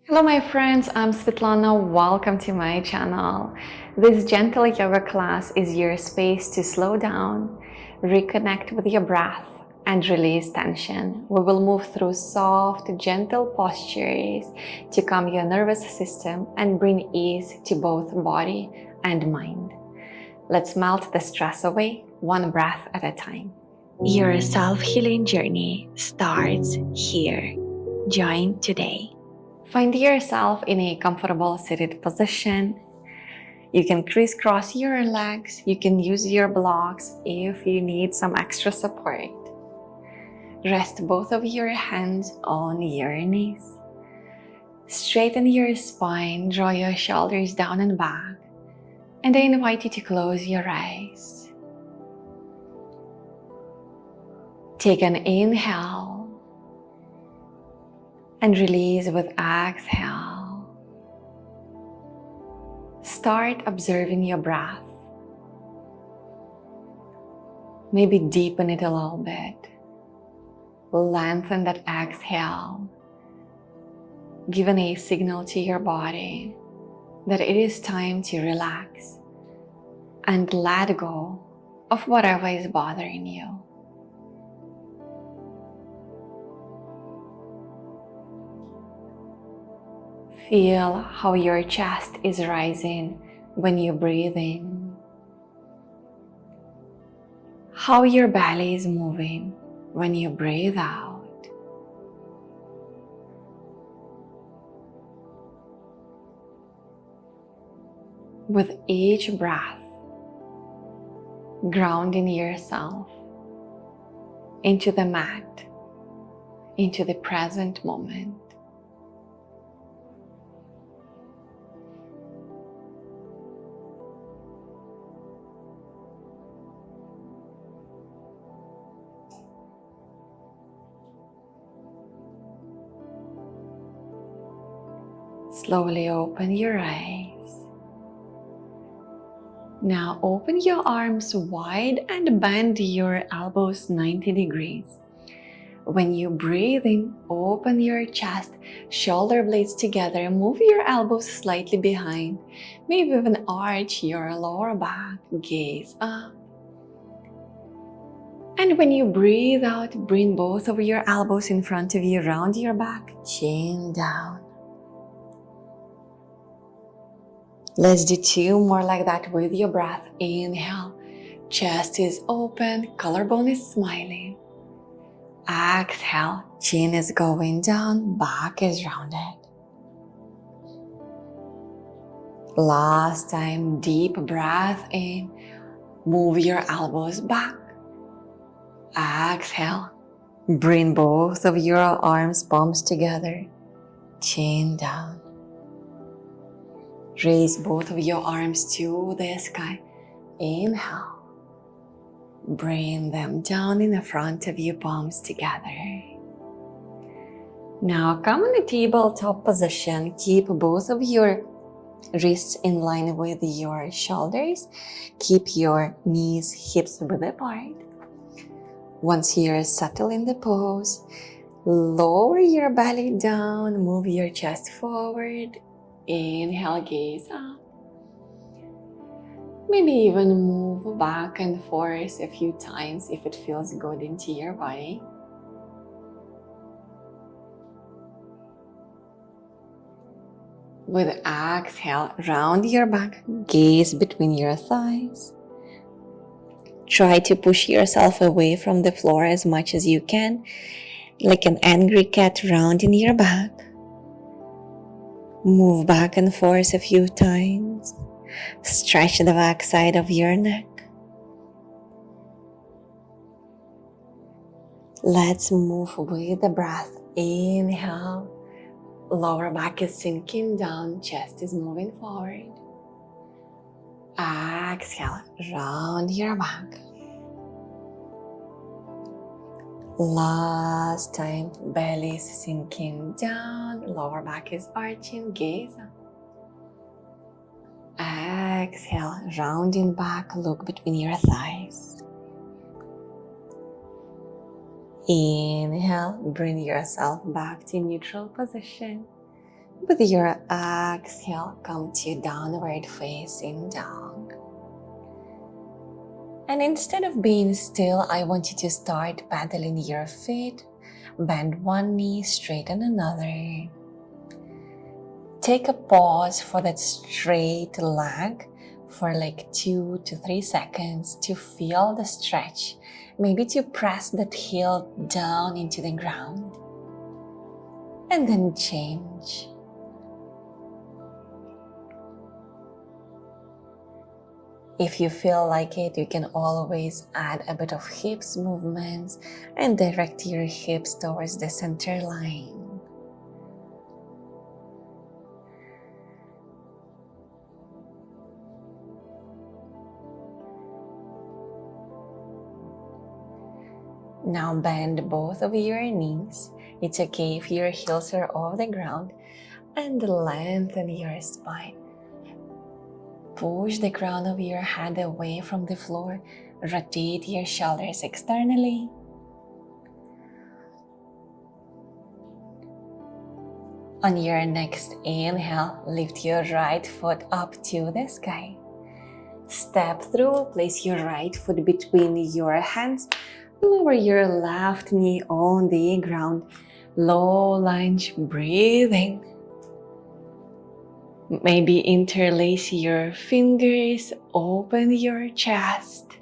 Hello my friends, I'm Svetlana. Welcome to my channel. This gentle yoga class is your space to slow down, reconnect with your breath, and release tension. We will move through soft, gentle postures to calm your nervous system and bring ease to both body and mind. Let's melt the stress away, one breath at a time. Your self-healing journey starts here. Join today. Find yourself in a comfortable seated position. You can crisscross your legs. You can use your blocks if you need some extra support. Rest both of your hands on your knees. Straighten your spine, draw your shoulders down and back. And I invite you to close your eyes. Take an inhale and release with exhale. Start observing your breath. Maybe deepen it a little bit. Lengthen that exhale, giving a signal to your body that it is time to relax and let go of whatever is bothering you. Feel how your chest is rising when you breathe in, how your belly is moving when you breathe out. With each breath, grounding yourself into the mat, into the present moment. Slowly open your eyes. Now open your arms wide and bend your elbows 90 degrees. When you breathe in, open your chest, shoulder blades together, move your elbows slightly behind, maybe even arch your lower back, gaze up. And when you breathe out, bring both of your elbows in front of you, round your back, chin down. Let's do two more like that with your breath. Inhale, chest is open, collarbone is smiling. Exhale, chin is going down, back is rounded. Last time, deep breath in, move your elbows back. Exhale, bring both of your arms, palms together, chin down. Raise both of your arms to the sky. Inhale. Bring them down in the front of your palms together. Now come in a tabletop position. Keep both of your wrists in line with your shoulders. Keep your knees, hips width apart. Once you're settled in the pose, lower your belly down, move your chest forward. Inhale, gaze up. Maybe even move back and forth a few times if it feels good into your body. With exhale, round your back, gaze between your thighs. Try to push yourself away from the floor as much as you can, like an angry cat rounding your back. Move back and forth a few times. Stretch the back side of your neck. Let's move with the breath. Inhale. Lower back is sinking down. Chest is moving forward. Exhale. Round your back. Last time, belly is sinking down, lower back is arching, gaze up. Exhale, rounding back, look between your thighs. Inhale, bring yourself back to neutral position. With your exhale, come to downward facing dog. And instead of being still, I want you to start pedaling your feet. Bend one knee, straighten another. Take a pause for that straight leg for like 2 to 3 seconds to feel the stretch. Maybe to press that heel down into the ground. And then change. If you feel like it, you can always add a bit of hips movements and direct your hips towards the center line. Now bend both of your knees. It's okay if your heels are off the ground, and lengthen your spine. Push the crown of your head away from the floor. Rotate your shoulders externally. On your next inhale, lift your right foot up to the sky. Step through, place your right foot between your hands. Lower your left knee on the ground. Low lunge, breathing. Maybe interlace your fingers, open your chest.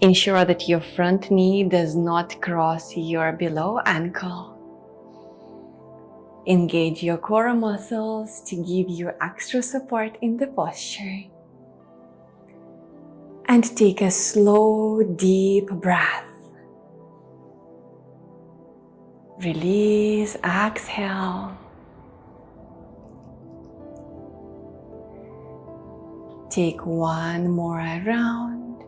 Ensure that your front knee does not cross your below ankle. Engage your core muscles to give you extra support in the posture. And take a slow, deep breath. Release, exhale. Take one more round.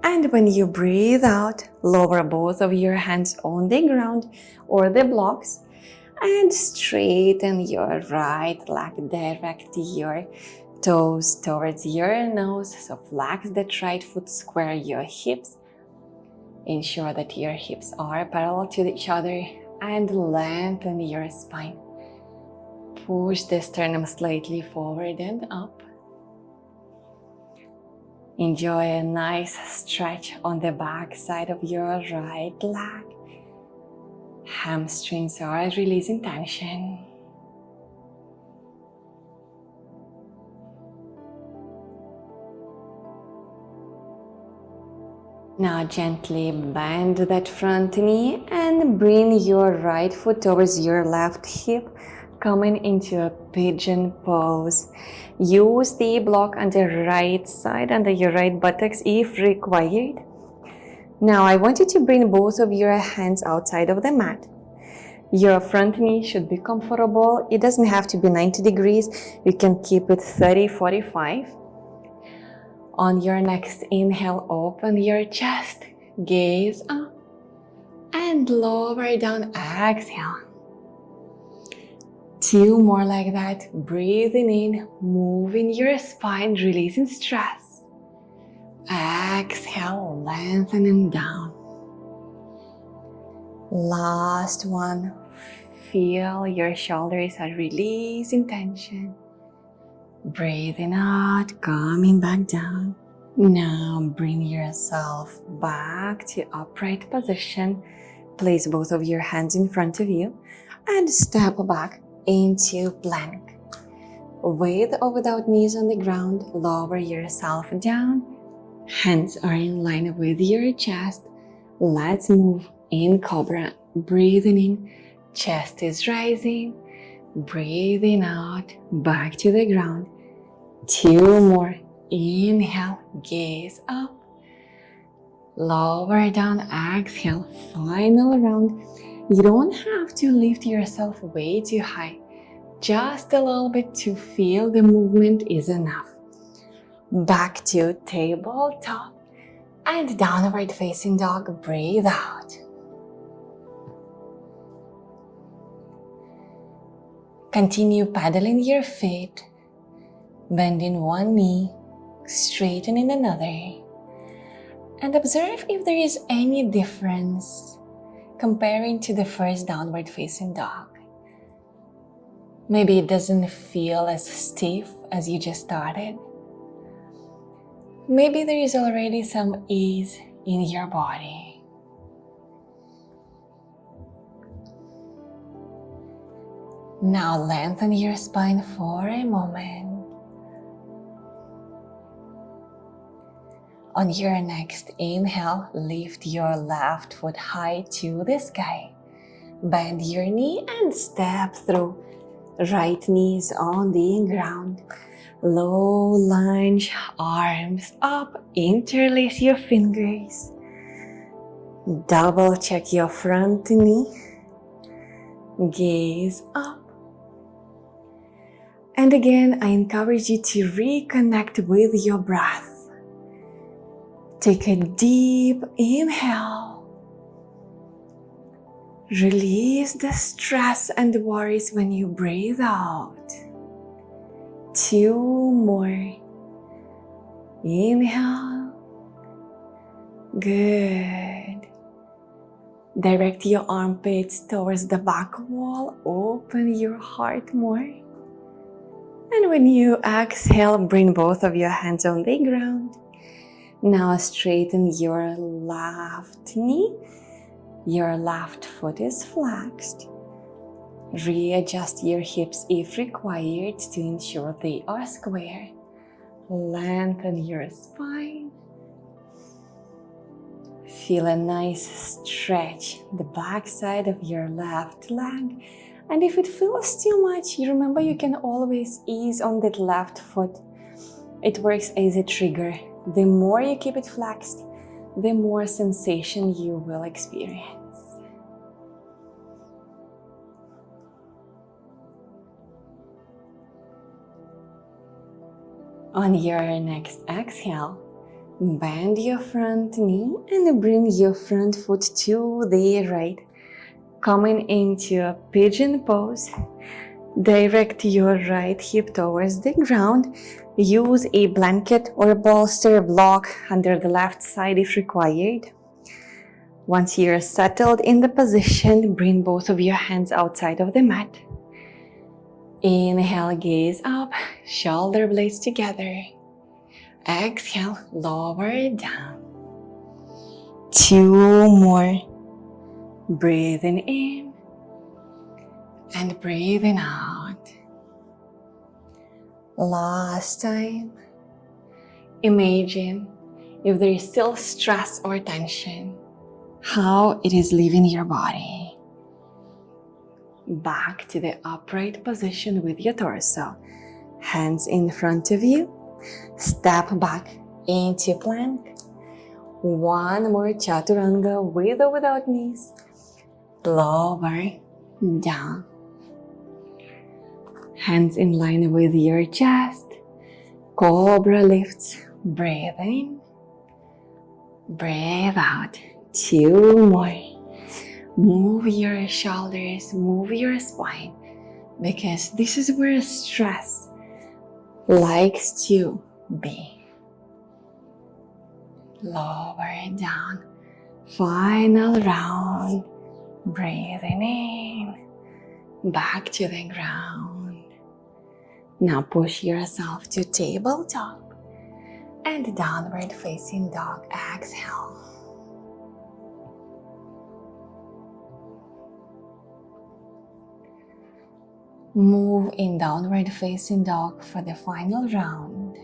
And when you breathe out, lower both of your hands on the ground or the blocks and straighten your right leg. Direct your toes towards your nose. So flex that right foot, square your hips. Ensure that your hips are parallel to each other and lengthen your spine. Push the sternum slightly forward and up. Enjoy a nice stretch on the back side of your right leg. Hamstrings are releasing tension. Now gently bend that front knee and bring your right foot towards your left hip, coming into a pigeon pose. Use the block on the right side under your right buttocks if required. Now I want you to bring both of your hands outside of the mat. Your front knee should be comfortable. It doesn't have to be 90 degrees. You can keep it 30, 45. On your next inhale, open your chest, gaze up, and lower down, exhale. 2 more like that. Breathing in, moving your spine, releasing stress. Exhale, lengthening down. Last one. Feel your shoulders are releasing tension. Breathing out, coming back down. Now bring yourself back to upright position. Place both of your hands in front of you and step back into plank. With or without knees on the ground, lower yourself down. Hands are in line with your chest. Let's move in cobra. Breathing in, chest is rising. Breathing out, back to the ground. 2 more. Inhale, gaze up. Lower down, exhale. Final round. You don't have to lift yourself way too high. Just a little bit to feel the movement is enough. Back to tabletop and downward facing dog. Breathe out. Continue pedaling your feet, bending one knee, straightening another, and observe if there is any difference comparing to the first downward facing dog. Maybe it doesn't feel as stiff as you just started. Maybe there is already some ease in your body. Now lengthen your spine for a moment. On your next inhale, lift your left foot high to the sky. Bend your knee and step through. Right knee is on the ground. Low lunge, arms up, interlace your fingers. Double check your front knee. Gaze up. And again, I encourage you to reconnect with your breath. Take a deep inhale. Release the stress and worries when you breathe out. 2 more. Inhale. Good. Direct your armpits towards the back wall. Open your heart more. And when you exhale, bring both of your hands on the ground. Now straighten your left knee. Your left foot is flexed. Readjust your hips if required to ensure they are square. Lengthen your spine. Feel a nice stretch the back side of your left leg. And if it feels too much, remember you can always ease on that left foot. It works as a trigger. The more you keep it flexed, the more sensation you will experience. On your next exhale, bend your front knee and bring your front foot to the right. Coming into a pigeon pose, direct your right hip towards the ground. Use a blanket or a bolster block under the left side if required. Once you're settled in the position, bring both of your hands outside of the mat. Inhale, gaze up, shoulder blades together. Exhale, lower down. 2 more. Breathing in and breathing out. Last time. Imagine if there is still stress or tension, how it is leaving your body. Back to the upright position with your torso. Hands in front of you. Step back into plank. 1 more chaturanga with or without knees. Lower down. Hands in line with your chest. Cobra lifts. Breathe in. Breathe out. 2 more. Move your shoulders, move your spine, because this is where stress likes to be. Lower down. Final round. Breathing in. Back to the ground. Now push yourself to tabletop and downward facing dog. Exhale. Move in downward facing dog for the final round.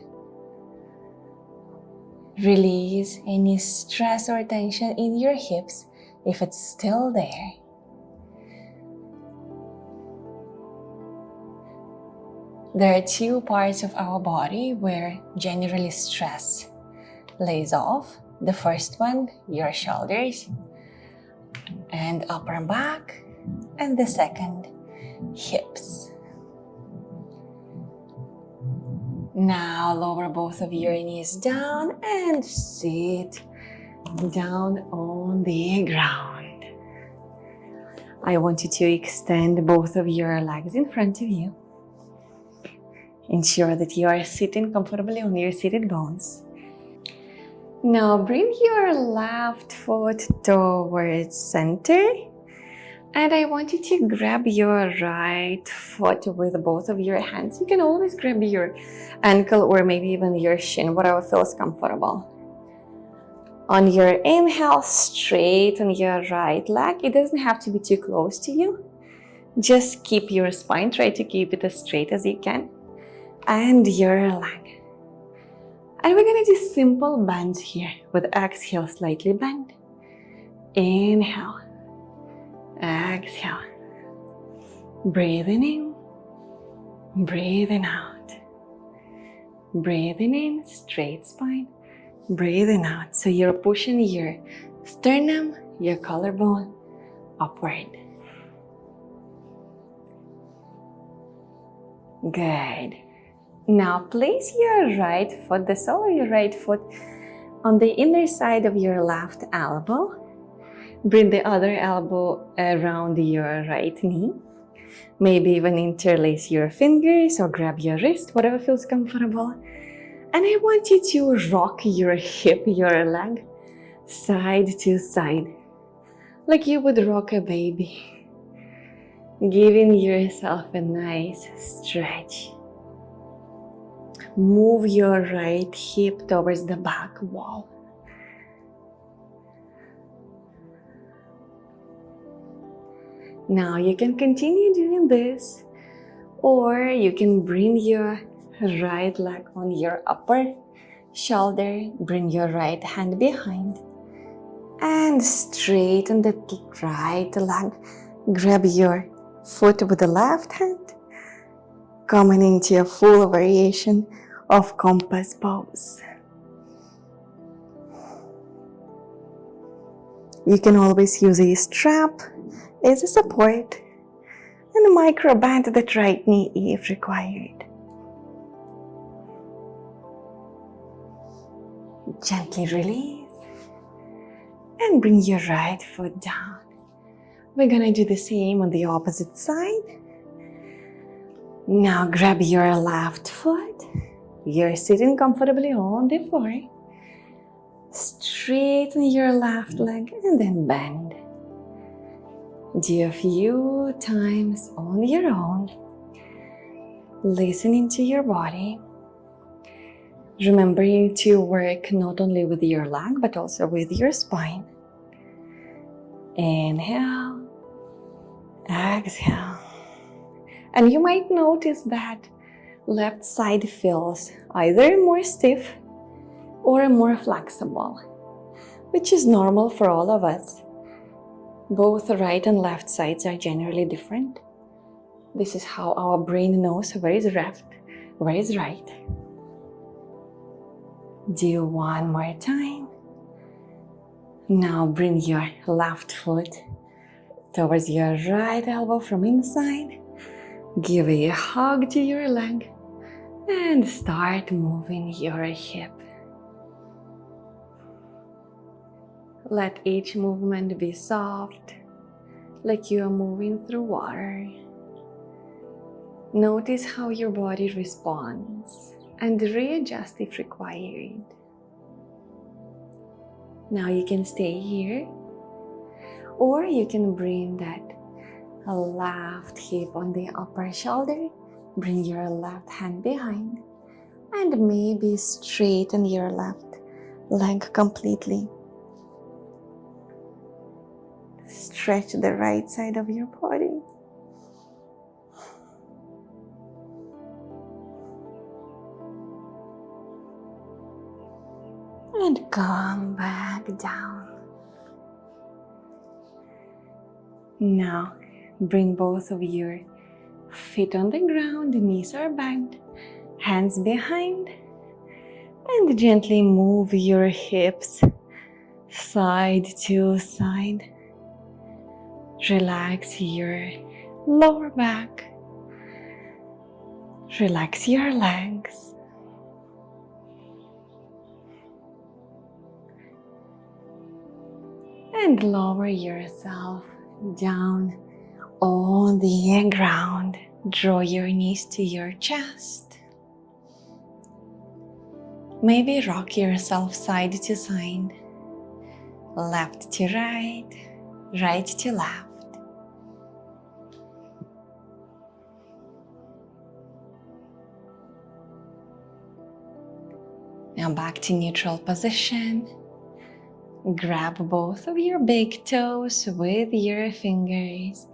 Release any stress or tension in your hips if it's still there. There are 2 parts of our body where generally stress lays off. The first one, your shoulders and upper back, and the second, hips. Now lower both of your knees down and sit down on the ground. I want you to extend both of your legs in front of you. Ensure that you are sitting comfortably on your seated bones. Now bring your left foot towards center. And I want you to grab your right foot with both of your hands. You can always grab your ankle or maybe even your shin, whatever feels comfortable. On your inhale, straighten your right leg. It doesn't have to be too close to you. Just keep your spine, try to keep it as straight as you can. And your leg. And we're gonna do simple bends here with exhale, slightly bend. Inhale. Exhale. Breathing in. Breathing out. Breathing in, straight spine. Breathing out. So you're pushing your sternum, your collarbone upward. Good. Now place your right foot, the sole of your right foot, on the inner side of your left elbow. Bring the other elbow around your right knee. Maybe even interlace your fingers or grab your wrist, whatever feels comfortable. And I want you to rock your hip, your leg, side to side, like you would rock a baby. Giving yourself a nice stretch. Move your right hip towards the back wall. Now you can continue doing this, or you can bring your right leg on your upper shoulder, bring your right hand behind, and straighten the right leg. Grab your foot with the left hand, coming into a full variation of compass pose. You can always use a strap as a support and a micro bend to the right knee if required. Gently release and bring your right foot down. We're gonna do the same on the opposite side. Now grab your left foot. You're sitting comfortably on the floor. Straighten your left leg and then bend. Do a few times on your own. Listening to your body. Remembering to work not only with your leg but also with your spine. Inhale. Exhale. And you might notice that left side feels either more stiff or more flexible, which is normal for all of us. Both right and left sides are generally different. This is how our brain knows where is left, where is right. Do one more time. Now bring your left foot towards your right elbow from inside. Give a hug to your leg and start moving your hip. Let each movement be soft, like you are moving through water. Notice how your body responds and readjust if required. Now you can stay here, or you can bring that left hip on the upper shoulder, bring your left hand behind, and maybe straighten your left leg completely. Stretch the right side of your body. And come back down. Now, bring both of your feet on the ground, knees are bent, hands behind, and gently move your hips side to side. Relax your lower back. Relax your legs. And lower yourself down on the ground. Draw your knees to your chest. Maybe rock yourself side to side, left to right, right to left. Now back to neutral position. Grab both of your big toes with your fingers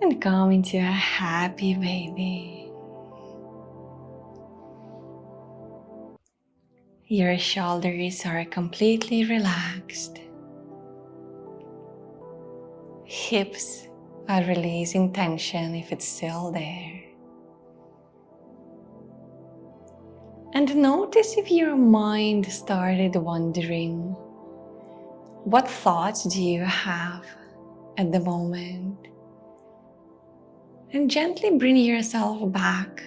and come into a happy baby. Your shoulders are completely relaxed. Hips are releasing tension if it's still there. And notice if your mind started wandering. What thoughts do you have at the moment? And gently bring yourself back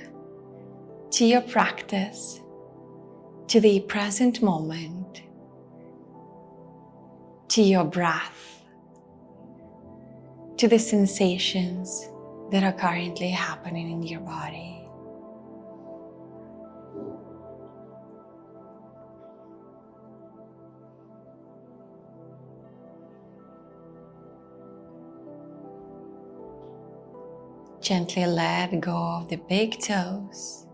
to your practice, to the present moment, to your breath, to the sensations that are currently happening in your body. Gently let go of the big toes.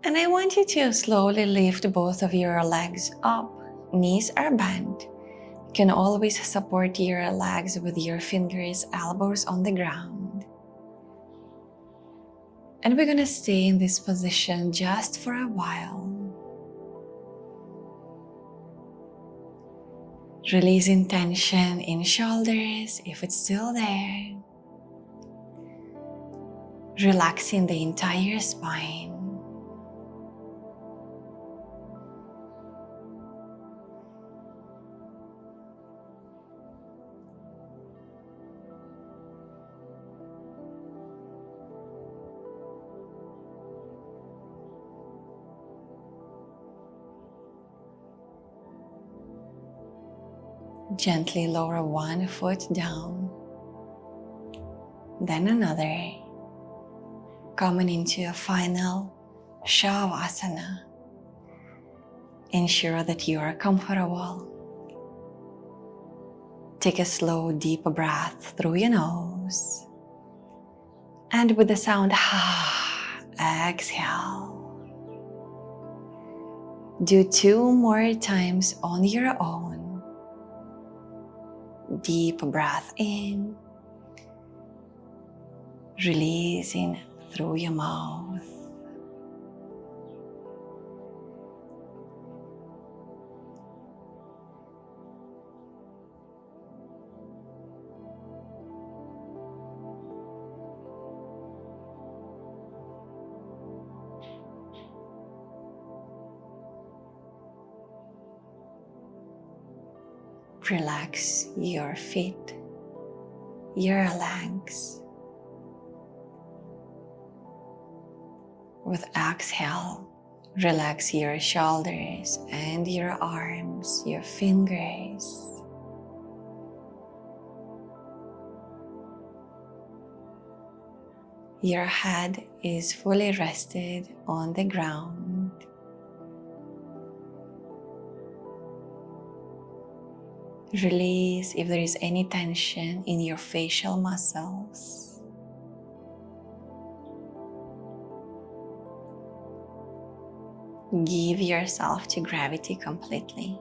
And I want you to slowly lift both of your legs up. Knees are bent. You can always support your legs with your fingers, elbows on the ground. And we're gonna stay in this position just for a while. Releasing tension in shoulders if it's still there. Relaxing the entire spine. Gently lower one foot down, then another, coming into a final shavasana. Ensure that you are comfortable. Take a slow, deep breath through your nose. And with the sound exhale. Do 2 more times on your own. Deep breath in, releasing through your mouth. Relax your feet, your legs. With exhale, relax your shoulders and your arms, your fingers. Your head is fully rested on the ground. Release if there is any tension in your facial muscles. Give yourself to gravity completely.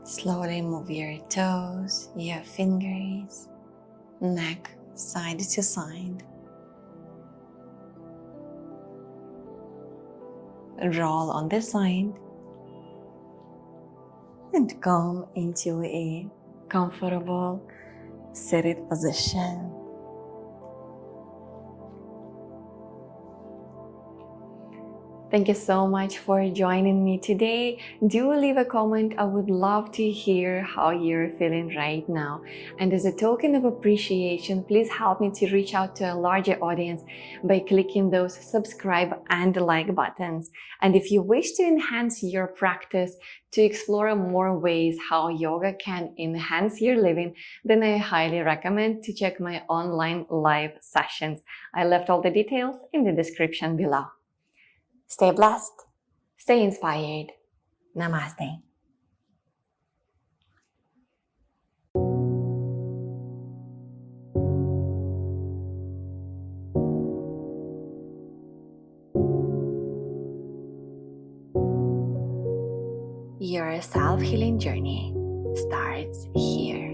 Slowly move your toes, your fingers, neck side to side. Roll on the side and come into a comfortable seated position. Thank you so much for joining me today. Do leave a comment. I would love to hear how you're feeling right now. And as a token of appreciation, please help me to reach out to a larger audience by clicking those subscribe and like buttons. And if you wish to enhance your practice, to explore more ways how yoga can enhance your living, then I highly recommend to check my online live sessions. I left all the details in the description below. Stay blessed, stay inspired. Namaste. Your self-healing journey starts here.